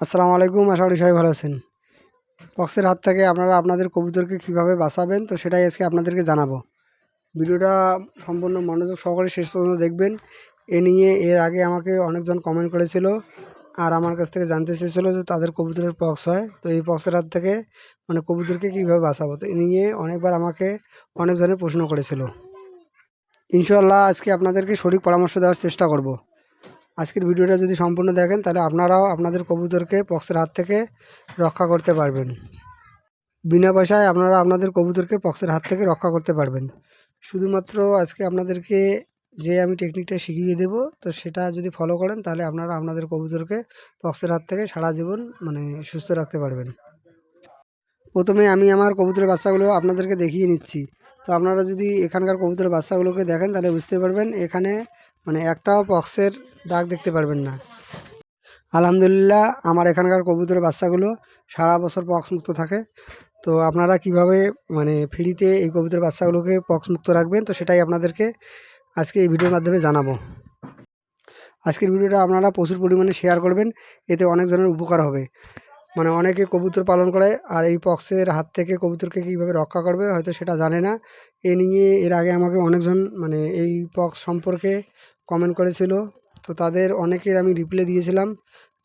আসসালামু আলাইকুম। আশা করি সবাই ভালো আছেন। পক্সের হাত থেকে আপনারা আপনাদের কবুতরকে কীভাবে বাঁচাবেন, তো সেটাই আজকে আপনাদেরকে জানাবো। ভিডিওটা সম্পূর্ণ মনোযোগ সহকারে শেষ পর্যন্ত দেখবেন। এ নিয়ে এর আগে আমাকে অনেকজন কমেন্ট করেছিল আর আমার কাছ থেকে জানতে চেয়েছিল যে তাদের কবুতরের পক্স হয়, তো এই পক্সের হাত থেকে কবুতরকে কীভাবে বাঁচাবো, তো এ নিয়ে অনেকবার আমাকে অনেকজনে প্রশ্ন করেছিল। ইনশাআল্লাহ আজকে আপনাদেরকে সঠিক পরামর্শ দেওয়ার চেষ্টা করব। আজকের ভিডিওটা যদি সম্পূর্ণ দেখেন তাহলে আপনারাও আপনাদের কবুতরকে পক্সের হাত থেকে রক্ষা করতে পারবেন। বিনা পয়সায় আপনারা আপনাদের কবুতরকে পক্সের হাত থেকে রক্ষা করতে পারবেন। শুধুমাত্র আজকে আপনাদেরকে যে আমি টেকনিকটা শিখিয়ে দেব, তো সেটা যদি ফলো করেন তাহলে আপনারা আপনাদের কবুতরকে পক্সের হাত থেকে সারা জীবন সুস্থ রাখতে পারবেন। প্রথমে আমি আমার কবুতরের বাচ্চাগুলো আপনাদেরকে দেখিয়ে নিচ্ছি। তো আপনারা যদি এখানকার কবুতরের বাচ্চাগুলোকে দেখেন তাহলে বুঝতে পারবেন এখানে একটাও পক্সের দাগ দেখতে পারবেন না। আলহামদুলিল্লাহ আমার এখানকার কবুতরের বাচ্চাগুলো সারা বছর পক্স মুক্ত থাকে। তো আপনারা কিভাবে ফ্রিতে এই কবুতরের বাচ্চাগুলোকে পক্স মুক্ত রাখবেন, তো সেটাই আপনাদেরকে আজকে এই ভিডিওর মাধ্যমে জানাবো। আজকের ভিডিওটা আপনারা প্রচুর পরিমাণে শেয়ার করবেন, এতে অনেকজনের উপকার হবে। অনেকে কবুতর পালন করে আর এই পক্সের হাত থেকে কবুতরকে কীভাবে রক্ষা করবে হয়তো সেটা জানে না। এ নিয়ে এর আগে আমাকে অনেকজন এই পক্স সম্পর্কে কমেন্ট করেছিল, তো তাদের অনেকের আমি রিপ্লাই দিয়েছিলাম।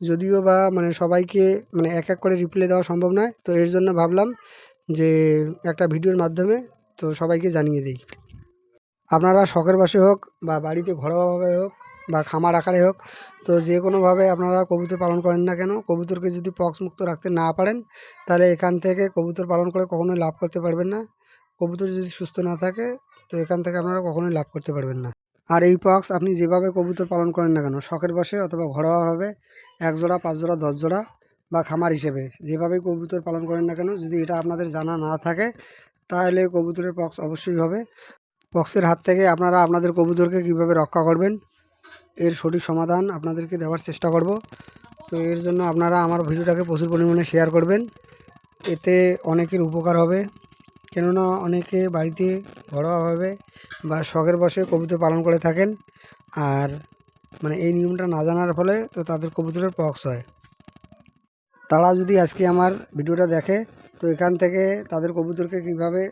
যদিও বা সবাইকে এক এক করে রিপ্লাই দেওয়া সম্ভব নয়, তো এর জন্য ভাবলাম যে একটা ভিডিওর মাধ্যমে তো সবাইকে জানিয়ে দিই। আপনারা শখের বশে হোক বা বাড়িতে ঘরোয়াভাবে হোক বা খামার আকারে হোক, তো যে কোনোভাবে আপনারা কবুতর পালন করেন না কেন, কবুতরকে যদি পক্স মুক্ত রাখতে না পারেন তাহলে এখান থেকে কবুতর পালন করে কখনোই লাভ করতে পারবেন না। কবুতর যদি সুস্থ না থাকে তো এখান থেকে আপনারা কখনোই লাভ করতে পারবেন না। আর এই পক্স আপনি যেভাবে কবুতর পালন করেন না কেন, শখের বশে অথবা ঘরোয়াভাবে 1 জোড়া 5 জোড়া 10 জোড়া বা খামার হিসেবে যেভাবেই কবুতর পালন করেন না কেন, যদি এটা আপনাদের জানা না থাকে তাহলে কবুতরের পক্স অবশ্যই হবে। পক্সের হাত থেকে আপনারা আপনাদের কবুতরকে কীভাবে রক্ষা করবেন এর সঠিক সমাধান আপনাদেরকে দেওয়ার চেষ্টা করব। তো এর জন্য আপনারা আমার ভিডিওটাকে প্রচুর পরিমাণে শেয়ার করবেন, এতে অনেকের উপকার হবে। কেননা অনেকে বাড়িতে ঘরোয়াভাবে বা শখের বশে কবুতর পালন করে থাকেন আর এই নিয়মটা না জানার ফলে তো তাদের কবুতরের পক্স হয়। তারা যদি আজকে আমার ভিডিওটা দেখে তো এখান থেকে তাদের কবুতরকে কীভাবে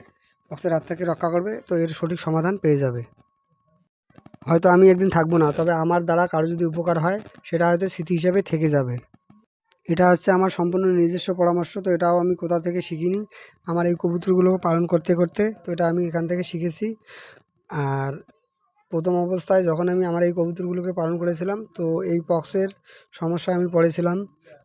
পক্সের হাত থেকে রক্ষা করবে তো এর সঠিক সমাধান পেয়ে যাবে। হয়তো আমি একদিন থাকবো না, তবে আমার দ্বারা কারো যদি উপকার হয় সেটা হয়তো স্মৃতি হিসেবে থেকে যাবে। এটা হচ্ছে আমার সম্পূর্ণ নিজস্ব পরামর্শ, তো এটাও আমি কোথা থেকে শিখিনি। আমার এই কবুতরগুলো পালন করতে করতে তো এটা আমি এখান থেকে শিখেছি। আর প্রথম অবস্থায় যখন আমি আমার এই কবুতরগুলোকে পালন করেছিলাম তো এই পক্সের সমস্যায় আমি পড়েছিলাম।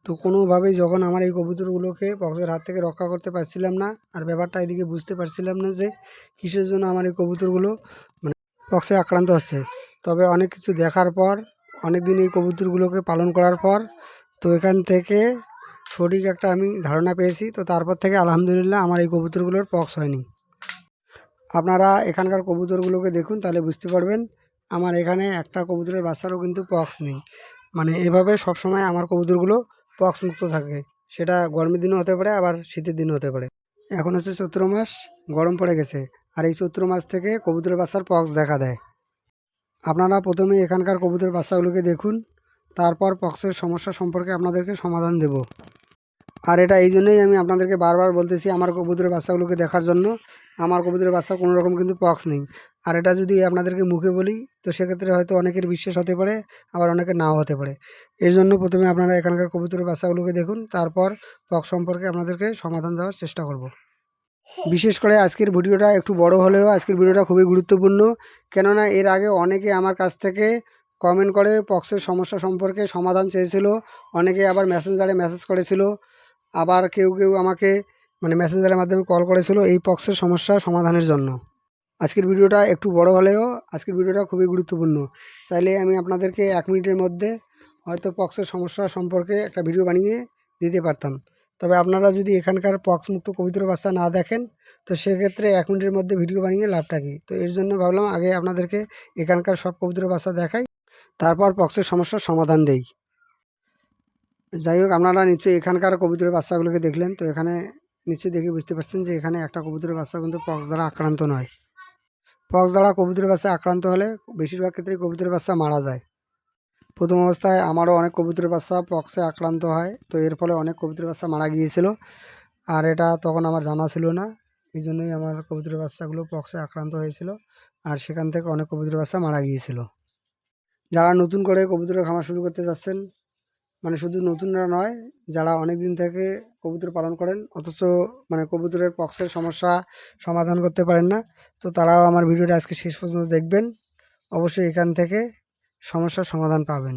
তো কোনোভাবেই যখন আমার এই কবুতরগুলোকে পক্সের হাত থেকে রক্ষা করতে পারছিলাম না আর ব্যাপারটা এদিকে বুঝতে পারছিলাম না যে কিসের জন্য আমার এই কবুতরগুলো পক্সে আক্রান্ত হচ্ছে। তবে অনেক কিছু দেখার পর, অনেক দিন এই কবুতরগুলোকে পালন করার পর তো এখান থেকে সঠিক একটা আমি ধারণা পেয়েছি। তো তারপর থেকে আলহামদুলিল্লাহ আমার এই কবুতরগুলোর পক্স হয়নি। আপনারা এখানকার কবুতরগুলোকে দেখুন তাহলে বুঝতে পারবেন আমার এখানে একটা কবুতরের বাচ্চারও কিন্তু পক্স নেই। এভাবে সবসময় আমার কবুতরগুলো পক্স মুক্ত থাকে, সেটা গরমের দিনও হতে পারে আবার শীতের দিনও হতে পারে। এখন হচ্ছে চৈত্র মাস, গরম পড়ে গেছে আর এই চৈত্র মাস থেকে কবুতরের বাচ্চার পক্স দেখা দেয়। আপনারা প্রথমে এখানকার কবুতরের বাচ্চাগুলোকে দেখুন, তারপর পক্সের সমস্যা সম্পর্কে আপনাদেরকে সমাধান দেব। আর এটা এই জন্যই আমি আপনাদেরকে বারবার বলতেছি আমার কবুতরের বাচ্চাগুলোকে দেখার জন্য। আমার কবুতরের বাচ্চার কোনো রকম কিন্তু পক্স নেই। আর এটা যদি আপনাদেরকে মুখে বলি তো সেক্ষেত্রে হয়তো অনেকের বিশ্বাস হতে পারে, আবার অনেকের নাও হতে পারে। এর জন্য প্রথমে আপনারা এখানকার কবুতরের বাচ্চাগুলোকে দেখুন, তারপর পক্স সম্পর্কে আপনাদেরকে সমাধান দেওয়ার চেষ্টা করব। বিশেষ করে আজকের ভিডিওটা একটু বড় হলেও আজকের ভিডিওটা খুবই গুরুত্বপূর্ণ। কেননা এর আগে অনেকে আমার কাছ থেকে কমেন্ট করে পক্সের সমস্যা সম্পর্কে সমাধান চেয়েছিল, অনেকে আবার মেসেঞ্জারে মেসেজ করেছিল, আবার কেউ কেউ আমাকে মেসেঞ্জারের মাধ্যমে কল করেছিল এই পক্সের সমস্যা সমাধানের জন্য। আজকের ভিডিওটা একটু বড় হলেও আজকের ভিডিওটা খুবই গুরুত্বপূর্ণ। চাইলে আমি আপনাদেরকে 1 মিনিটের মধ্যে হয়তো পক্সের সমস্যা সম্পর্কে একটা ভিডিও বানিয়ে দিতে পারতাম। তবে আপনারা যদি এখানকার পক্স মুক্ত কবুতরের বাচ্চা না দেখেন তো সেক্ষেত্রে 1 মিনিটের মধ্যে ভিডিও বানিয়ে লাভটা কী। তো এর জন্য ভাবলাম আগে আপনাদেরকে এখানকার সব কবুতরের বাচ্চা দেখাই, তারপর পক্সের সমস্যার সমাধান দেই। যাই হোক, আপনারা নিশ্চয়ই এখানকার কবুতরের বাচ্চাগুলোকে দেখলেন, তো এখানে নিশ্চয়ই দেখে বুঝতে পারছেন যে এখানে একটা কবুতরের বাচ্চা কিন্তু পক্স দ্বারা আক্রান্ত নয়। পক্স দ্বারা কবুতরের বাচ্চা আক্রান্ত হলে বেশিরভাগ ক্ষেত্রেই কবুতরের বাচ্চা মারা যায়। প্রথম অবস্থায় আমারও অনেক কবুতরের বাচ্চা পক্সে আক্রান্ত হয়, তো এর ফলে অনেক কবুতরের বাচ্চা মারা গিয়েছিল। আর এটা তখন আমার জানা ছিল না, এই জন্যই আমার কবুতরের বাচ্চাগুলো পক্সে আক্রান্ত হয়েছিল, আর সেখান থেকে অনেক কবুতরের বাচ্চা মারা গিয়েছিল। যারা নতুন করে কবুতরের খামার শুরু করতে যাচ্ছেন, মানে শুধু নতুনরা নয়, যারা অনেক দিন থেকে কবুতর পালন করেন অথচ মানে কবুতরের পক্সের সমস্যা সমাধান করতে পারেন না, তো তারাও আমার ভিডিওটা আজকে শেষ পর্যন্ত দেখবেন। অবশ্যই এখান থেকে সমস্যার সমাধান পাবেন।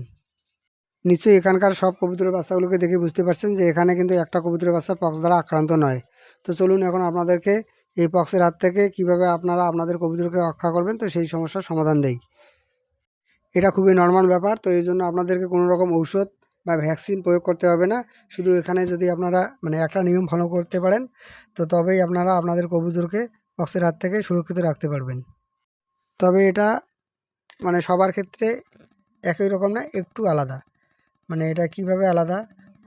নিশ্চয়ই এখানকার সব কবুতরের বাচ্চাগুলোকে দেখে বুঝতে পারছেন যে এখানে কিন্তু একটা কবুতরের বাচ্চা পক্স দ্বারা আক্রান্ত নয়। তো চলুন এখন আপনাদেরকে এই পক্সের হাত থেকে কিভাবে আপনারা আপনাদের কবুতরকে রক্ষা করবেন, তো সেই সমস্যার সমাধান দেই। এটা খুবই নর্মাল ব্যাপার, তো এই জন্য আপনাদেরকে কোনো রকম ঔষধ বা ভ্যাকসিন প্রয়োগ করতে হবে না। শুধু এখানে যদি আপনারা মানে একটা নিয়ম ফলো করতে পারেন, তো তবেই আপনারা আপনাদের কবুতরকে পক্সের হাত থেকে সুরক্ষিত রাখতে পারবেন। তবে এটা মানে সবার ক্ষেত্রে একই রকম না, একটু আলাদা। মানে এটা কিভাবে আলাদা,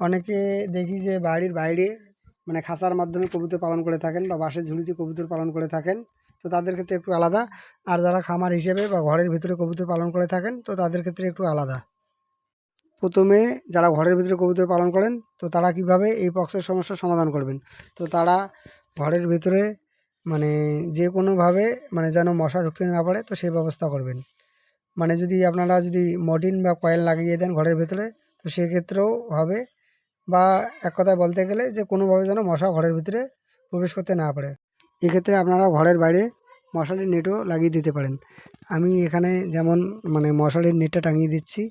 অনেকে দেখি যে বাড়ির বাইরে মানে খাঁচার মাধ্যমে কবুতর পালন করে থাকেন বা বাঁশের ঝুড়িতে কবুতর পালন করে থাকেন, তো তাদের ক্ষেত্রে একটু আলাদা। আর যারা খামার হিসেবে বা ঘরের ভিতরে কবুতর পালন করে থাকেন, তো তাদের ক্ষেত্রে একটু আলাদা। প্রথমে যারা ঘরের ভিতরে কবুতর পালন করেন, তো তারা কিভাবে এই পক্সের সমস্যার সমাধান করবেন, তো তারা ঘরের ভিতরে মানে যে কোনোভাবে মানে যেন মশা ঢুকতে না পারে, তো সেই ব্যবস্থা করবেন। মানে যদি আপনারা যদি মর্টিন বা কয়েল লাগিয়ে দেন ঘরের ভেতরে, তো সেক্ষেত্রেও হবে। বা এক কথায় বলতে গেলে যে কোনোভাবে যেন মশা ঘরের ভিতরে প্রবেশ করতে না পারে। এক্ষেত্রে আপনারা ঘরের বাইরে মশারির নেটও লাগিয়ে দিতে পারেন। আমি এখানে যেমন মানে মশারির নেটটা টাঙিয়ে দিচ্ছি,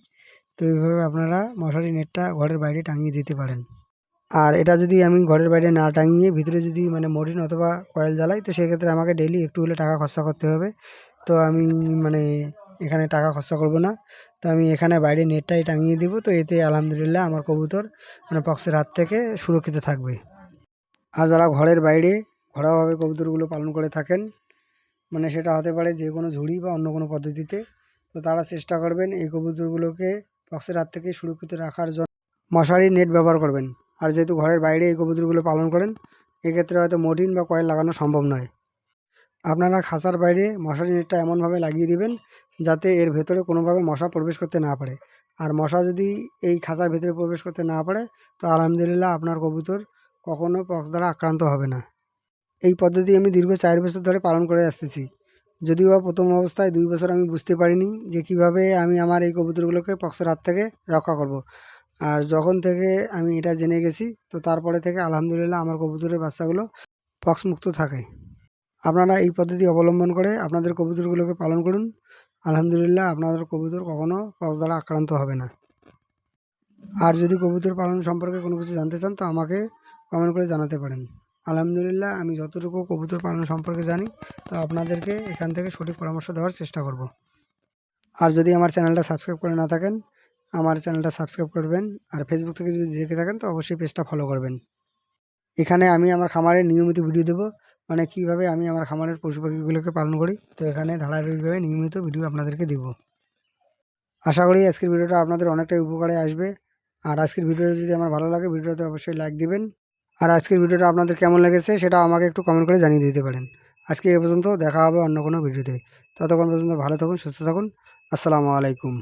তো এইভাবে আপনারা মশারির নেটটা ঘরের বাইরে টাঙিয়ে দিতে পারেন। আর এটা যদি আমি ঘরের বাইরে না টাঙিয়ে ভিতরে যদি মানে মর্টিন অথবা কয়েল জ্বালাই, তো সেক্ষেত্রে আমাকে ডেইলি একটু হলে টাকা খরচা করতে হবে। তো আমি মানে এখানে টাকা খরচা করব না, তো আমি এখানে বাইরে নেটটাই টাঙিয়ে দিব। তো এতে আলহামদুলিল্লাহ আমার কবুতর মানে পক্সের হাত থেকে সুরক্ষিত থাকবে। আর যারা ঘরের বাইরে ঘরোয়াভাবে কবুতরগুলো পালন করে থাকেন, মানে সেটা হতে পারে যে কোনো ঝুড়ি বা অন্য কোনো পদ্ধতিতে, তো তারা চেষ্টা করবেন এই কবুতরগুলোকে পক্সের হাত থেকে সুরক্ষিত রাখার জন্য মশারির নেট ব্যবহার করবেন। আর যেহেতু ঘরের বাইরে এই কবুতরগুলো পালন করেন, এক্ষেত্রে হয়তো মর্টিন বা কয়েল লাগানো সম্ভব নয়। আপনারা খাঁচার বাইরে মশারি নেটটা এমনভাবে লাগিয়ে দিবেন যাতে এর ভেতরে কোনোভাবে মশা প্রবেশ করতে না পারে। আর মশা যদি এই খাঁচার ভেতরে প্রবেশ করতে না পারে, তো আলহামদুলিল্লাহ আপনার কবুতর কখনো পক্স দ্বারা আক্রান্ত হবে না। এই পদ্ধতি আমি দীর্ঘ 4 বছর ধরে পালন করে আসতেছি। যদিও বা প্রথম অবস্থায় 2 বছর আমি বুঝতে পারিনি যে কীভাবে আমি আমার এই কবুতরগুলোকে পক্সের হাত থেকে রক্ষা করব। আর যখন থেকে আমি এটা জেনে গেছি, তো তারপরে থেকে আলহামদুলিল্লাহ আমার কবুতরের বাচ্চাগুলো পক্স মুক্ত থাকে। আপনারা এই পদ্ধতি অবলম্বন করে আপনাদের কবুতরগুলোকে পালন করুন। আলহামদুলিল্লাহ আপনাদের কবুতর কখনো পক্স দ্বারা আক্রান্ত হবে না। আর যদি কবুতর পালন সম্পর্কে কোনো কিছু জানতে চান, তো আমাকে কমেন্ট করে জানাতে পারেন। আলহামদুলিল্লাহ আমি যতটুকু কবুতর পালন সম্পর্কে জানি, তো আপনাদেরকে এখান থেকে সঠিক পরামর্শ দেওয়ার চেষ্টা করব। আর যদি আমার চ্যানেলটা সাবস্ক্রাইব করে না থাকেন, আমার চ্যানেলটা সাবস্ক্রাইব করবেন। আর ফেসবুক থেকে যদি দেখে থাকেন, তো অবশ্যই পেজটা ফলো করবেন। এখানে আমি আমার খামারের নিয়মিত ভিডিও দেবো, মানে কীভাবে আমি আমার খামারের পশু পাখিগুলোকে পালন করি, তো এখানে ধারাবাহিকভাবে নিয়মিত ভিডিও আপনাদেরকে দেব। আশা করি আজকের ভিডিওটা আপনাদের অনেকটাই উপকারে আসবে। আর আজকের ভিডিওটা যদি আমার ভালো লাগে, ভিডিওতে অবশ্যই লাইক দিবেন। আর আজকের ভিডিওটা আপনাদের কেমন লেগেছে সেটা আমাকে একটু কমেন্ট করে জানিয়ে দিতে পারেন। আজকে এ পর্যন্ত, দেখা হবে অন্য কোনো ভিডিওতে। ততক্ষণ পর্যন্ত ভালো থাকুন, সুস্থ থাকুন। আসসালামু আলাইকুম।